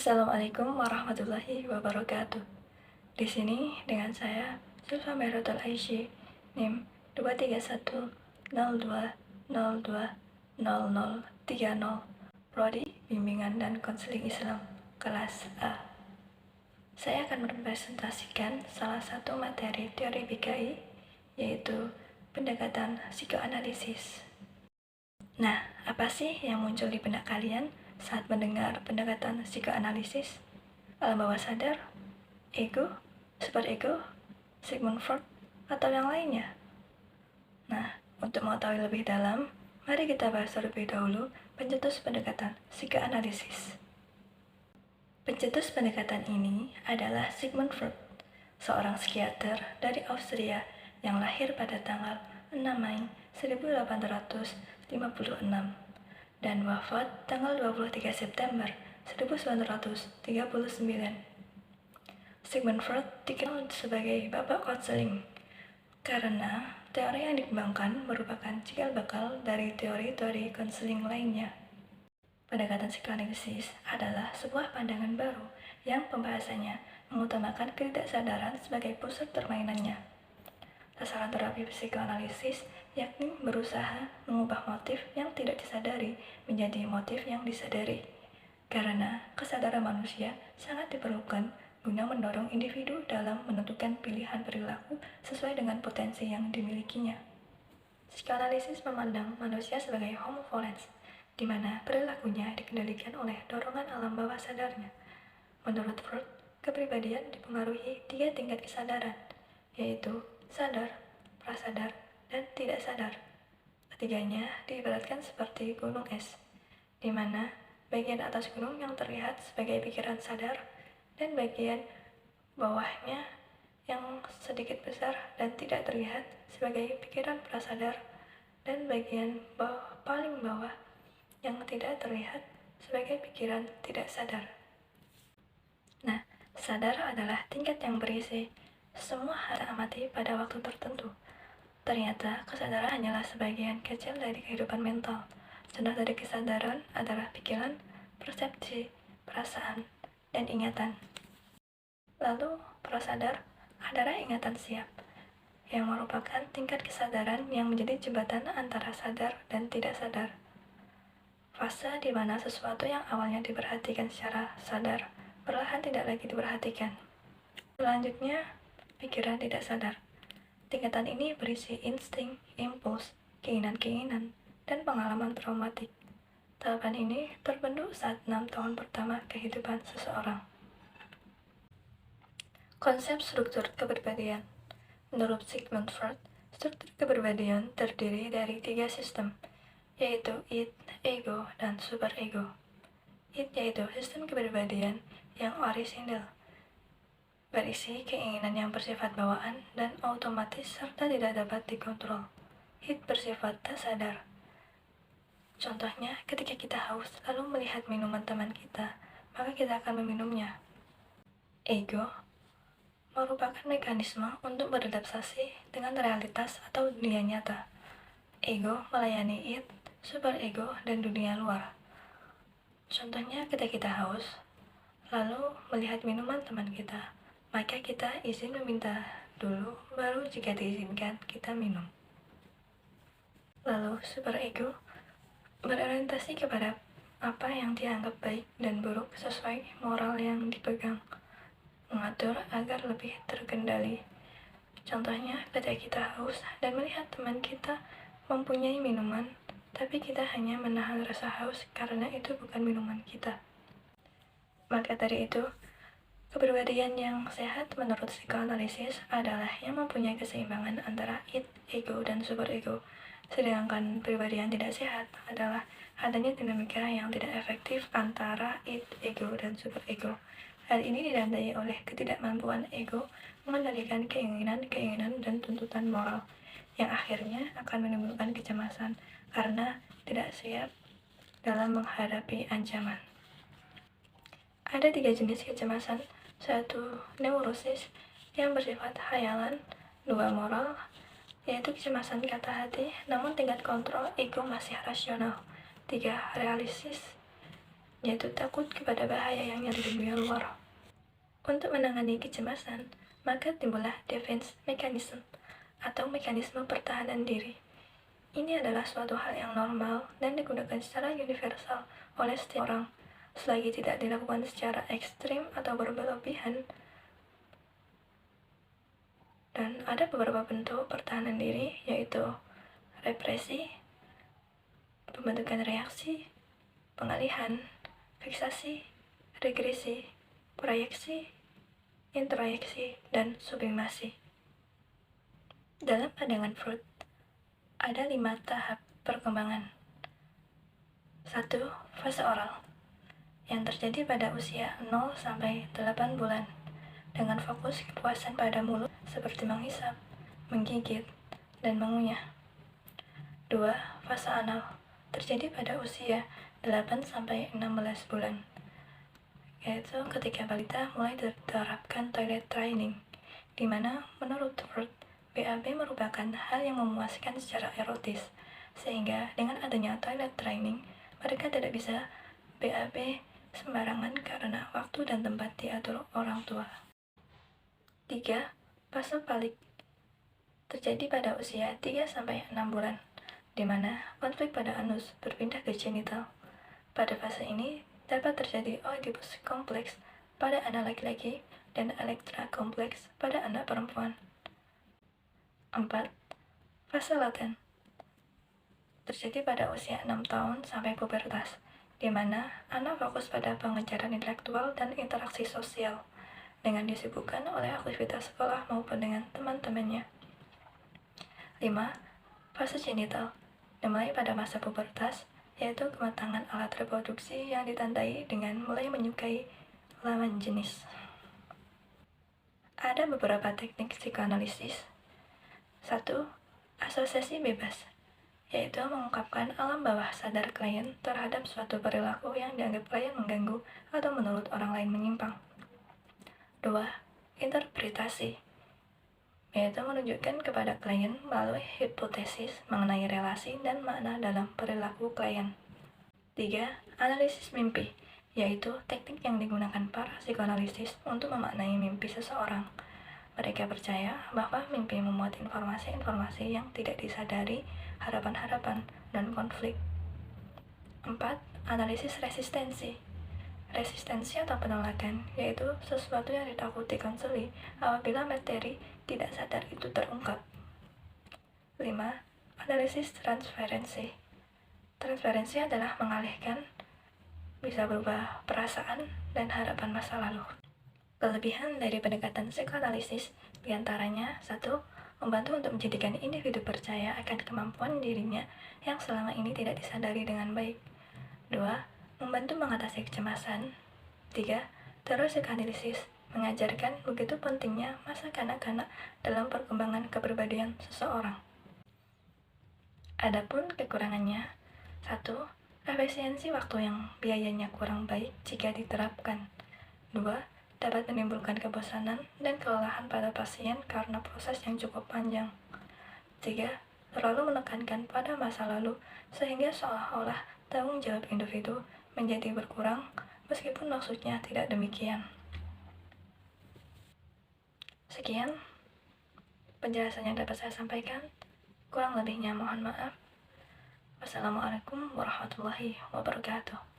Assalamualaikum warahmatullahi wabarakatuh. Di sini dengan saya, Zulfa Mehrotal Aisyah, NIM 23102020030, Prodi Bimbingan dan Konseling Islam, kelas A. Saya akan merepresentasikan salah satu materi teori PKI, yaitu pendekatan psikoanalisis. Nah, apa sih yang muncul di benak kalian saat mendengar pendekatan psikoanalisis? Alam bawah sadar, ego, superego, Sigmund Freud, atau yang lainnya? Nah, untuk mengetahui lebih dalam, mari kita bahas terlebih dahulu pencetus pendekatan psikoanalisis. Pencetus pendekatan ini adalah Sigmund Freud, seorang psikiater dari Austria yang lahir pada tanggal 6 Mei 1856 dan wafat tanggal 23 September 1939. Sigmund Freud dikenal sebagai bapak konseling karena teori yang dikembangkan merupakan cikal bakal dari teori-teori konseling lainnya. Pendekatan psikoanalisis adalah sebuah pandangan baru yang pembahasannya mengutamakan ketidaksadaran sebagai pusat permainannya. Sasaran terapi psikoanalisis yakni berusaha mengubah motif yang tidak disadari menjadi motif yang disadari, karena kesadaran manusia sangat diperlukan guna mendorong individu dalam menentukan pilihan perilaku sesuai dengan potensi yang dimilikinya. Psikoanalisis memandang manusia sebagai homo volens, di mana perilakunya dikendalikan oleh dorongan alam bawah sadarnya. Menurut Freud, kepribadian dipengaruhi 3 tingkat kesadaran, yaitu sadar, prasadar, dan tidak sadar. Ketiganya diibaratkan seperti gunung es, di mana bagian atas gunung yang terlihat sebagai pikiran sadar dan bagian bawahnya yang sedikit besar dan tidak terlihat sebagai pikiran prasadar, dan bagian paling bawah yang tidak terlihat sebagai pikiran tidak sadar. Nah, sadar adalah tingkat yang berisi semua hal amati pada waktu tertentu. Ternyata kesadaran hanyalah sebagian kecil dari kehidupan mental. Contoh dari kesadaran adalah pikiran, persepsi, perasaan, dan ingatan. Lalu, prasadar adalah ingatan siap, yang merupakan tingkat kesadaran yang menjadi jembatan antara sadar dan tidak sadar. Fase di mana sesuatu yang awalnya diperhatikan secara sadar, perlahan tidak lagi diperhatikan. Selanjutnya, pikiran tidak sadar. Tingkatan ini berisi insting, impuls, keinginan-keinginan, dan pengalaman traumatik. Tahapan ini terbentuk saat 6 tahun pertama kehidupan seseorang. Konsep struktur kepribadian. Menurut Sigmund Freud, struktur kepribadian terdiri dari 3 sistem, yaitu id, ego, dan superego. Id yaitu sistem kepribadian yang orisinil, berisi keinginan yang bersifat bawaan dan otomatis serta tidak dapat dikontrol. Id bersifat tak sadar. Contohnya, ketika kita haus lalu melihat minuman teman kita, maka kita akan meminumnya. Ego merupakan mekanisme untuk beradaptasi dengan realitas atau dunia nyata. Ego melayani id, superego, dan dunia luar. Contohnya, ketika kita haus lalu melihat minuman teman kita, maka kita izin meminta dulu, baru jika diizinkan kita minum. Lalu superego berorientasi kepada apa yang dianggap baik dan buruk sesuai moral yang dipegang, mengatur agar lebih terkendali. Contohnya, ketika kita haus dan melihat teman kita mempunyai minuman, tapi kita hanya menahan rasa haus karena itu bukan minuman kita. Maka dari itu, kepribadian yang sehat menurut psikoanalisis adalah yang mempunyai keseimbangan antara id, ego, dan superego. Sedangkan pribadi yang tidak sehat adalah adanya dinamika yang tidak efektif antara id, ego, dan superego. Hal ini ditandai oleh ketidakmampuan ego mengendalikan keinginan-keinginan dan tuntutan moral, yang akhirnya akan menimbulkan kecemasan karena tidak siap dalam menghadapi ancaman. Ada 3 jenis kecemasan, 1 neurosis yang bersifat khayalan, 2 moral, yaitu kecemasan kata hati namun tingkat kontrol ego masih rasional, 3 realisis, yaitu takut kepada bahaya yang nyata di dunia luar. Untuk menangani kecemasan, maka timbullah defense mechanism atau mekanisme pertahanan diri. Ini adalah suatu hal yang normal dan digunakan secara universal oleh setiap orang, selagi tidak dilakukan secara ekstrim atau berlebihan. Dan ada beberapa bentuk pertahanan diri, yaitu represi, pembentukan reaksi, pengalihan, fiksasi, regresi, proyeksi, introyeksi, dan sublimasi. Dalam pandangan Freud, ada 5 tahap perkembangan. 1. Fase oral, yang terjadi pada usia 0 sampai 8 bulan, dengan fokus kepuasan pada mulut seperti menghisap, menggigit, dan mengunyah. 2. Fase anal, terjadi pada usia 8 sampai 16 bulan, yaitu ketika balita mulai diterapkan toilet training, di mana menurut Freud, BAB merupakan hal yang memuaskan secara erotis, sehingga dengan adanya toilet training, mereka tidak bisa BAB sembarangan karena waktu dan tempat diatur orang tua. 3. Fase palik, terjadi pada usia 3 sampai 6 bulan, di mana konflik pada anus berpindah ke genital. Pada fase ini dapat terjadi Oedipus kompleks pada anak laki-laki dan Elektra kompleks pada anak perempuan. 4. Fase laten, terjadi pada usia 6 tahun sampai pubertas, di mana anak fokus pada pengejaran intelektual dan interaksi sosial, dengan disibukkan oleh aktivitas sekolah maupun dengan teman-temannya. 5. Fase genital, dimulai pada masa pubertas, yaitu kematangan alat reproduksi yang ditandai dengan mulai menyukai lawan jenis. Ada beberapa teknik psikoanalisis. 1. Asosiasi bebas, yaitu mengungkapkan alam bawah sadar klien terhadap suatu perilaku yang dianggap klien mengganggu atau menurut orang lain menyimpang. 2. Interpretasi, yaitu menunjukkan kepada klien melalui hipotesis mengenai relasi dan makna dalam perilaku klien. 3. Analisis mimpi, yaitu teknik yang digunakan para psikoanalisis untuk memaknai mimpi seseorang. Mereka percaya bahwa mimpi memuat informasi-informasi yang tidak disadari, harapan-harapan, dan konflik. 4. Analisis resistensi. Resistensi atau penolakan, yaitu sesuatu yang ditakuti konseli apabila materi tidak sadar itu terungkap. 5. Analisis transferensi. Transferensi adalah mengalihkan, bisa berupa perasaan dan harapan masa lalu. Kelebihan dari pendekatan psikoanalisis diantaranya: 1. Membantu untuk menjadikan individu percaya akan kemampuan dirinya yang selama ini tidak disadari dengan baik. 2. Membantu mengatasi kecemasan. 3. Terus psikoanalisis mengajarkan begitu pentingnya masa kanak-kanak dalam perkembangan kepribadian seseorang. Adapun kekurangannya: 1. Efisiensi waktu yang biayanya kurang baik jika diterapkan. 2. Dapat menimbulkan kebosanan dan kelelahan pada pasien karena proses yang cukup panjang. 3. Terlalu menekankan pada masa lalu sehingga seolah-olah tanggung jawab individu menjadi berkurang, meskipun maksudnya tidak demikian. Sekian penjelasan yang dapat saya sampaikan. Kurang lebihnya mohon maaf. Wassalamualaikum warahmatullahi wabarakatuh.